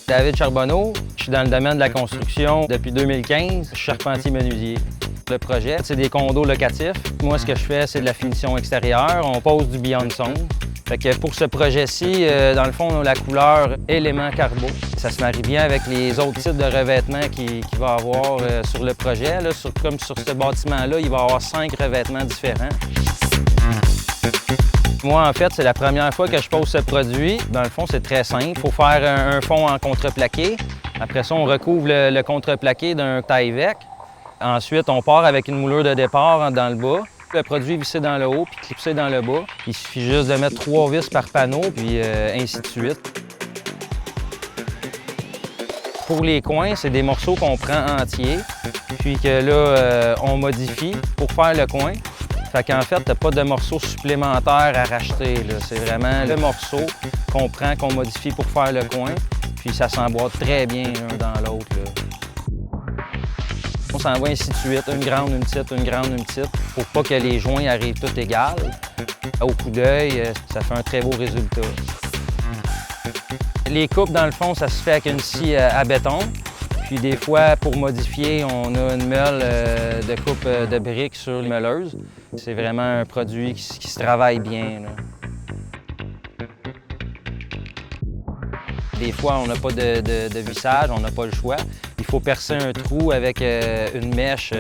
David Charbonneau, je suis dans le domaine de la construction depuis 2015. Je suis charpentier-menuisier. Le projet, c'est des condos locatifs. Moi, ce que je fais, c'est de la finition extérieure. On pose du Beyond Zone. Fait que pour ce projet-ci, dans le fond, on a la couleur élément carbo. Ça se marie bien avec les autres types de revêtements qu'il va y avoir sur le projet. Là, comme sur ce bâtiment-là, il va y avoir 5 revêtements différents. Moi, en fait, c'est la première fois que je pose ce produit. Dans le fond, c'est très simple. Il faut faire un fond en contreplaqué. Après ça, on recouvre le contreplaqué d'un taille-vec. Ensuite, on part avec une moulure de départ dans le bas. Le produit est vissé dans le haut puis clipsé dans le bas. Il suffit juste de mettre 3 vis par panneau, puis ainsi de suite. Pour les coins, c'est des morceaux qu'on prend entiers, puis que là, on modifie pour faire le coin. Fait qu'en fait, tu n'as pas de morceaux supplémentaires à racheter. C'est vraiment le morceau qu'on prend, qu'on modifie pour faire le coin, puis ça s'emboîte très bien l'un dans l'autre. On s'envoie ainsi de suite, une grande, une petite, une grande, une petite, pour pas que les joints arrivent tous égales. Au coup d'œil, ça fait un très beau résultat. Les coupes, dans le fond, ça se fait avec une scie à béton. Puis des fois, pour modifier, on a une meule de coupe de briques sur les meuleuses. C'est vraiment un produit qui se travaille bien, là. Des fois, on n'a pas de vissage, on n'a pas le choix. Il faut percer un trou avec une mèche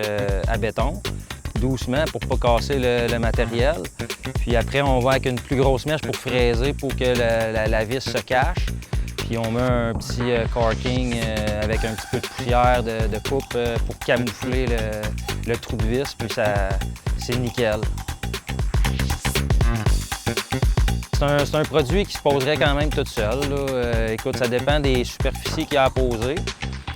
à béton, doucement, pour ne pas casser le matériel. Puis après, on va avec une plus grosse mèche pour fraiser, pour que la vis se cache. Puis on met un petit caulking avec un petit peu de poussière de coupe pour camoufler le trou de vis, puis c'est nickel. C'est un produit qui se poserait quand même tout seul. Écoute, ça dépend des superficies qu'il y a à poser.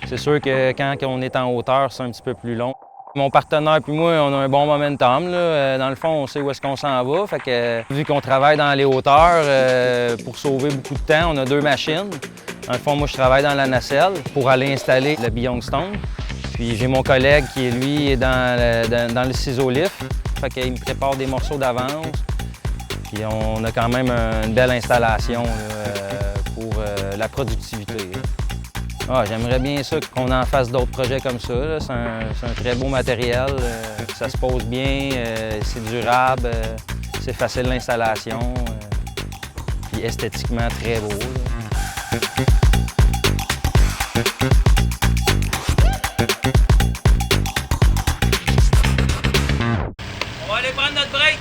C'est sûr que quand on est en hauteur, c'est un petit peu plus long. Mon partenaire puis moi, on a un bon momentum. Dans le fond, on sait où est-ce qu'on s'en va. Fait que, vu qu'on travaille dans les hauteurs, pour sauver beaucoup de temps, on a 2 machines. Dans le fond, moi, je travaille dans la nacelle pour aller installer le Beyond Stone. Puis j'ai mon collègue qui, lui, est dans le ciseau lift. Fait qu'il me prépare des morceaux d'avance. Puis on a quand même une belle installation pour la productivité. J'aimerais bien ça qu'on en fasse d'autres projets comme ça. C'est un très beau matériel. Ça se pose bien, c'est durable, c'est facile l'installation. Puis esthétiquement très beau. On va aller prendre notre break!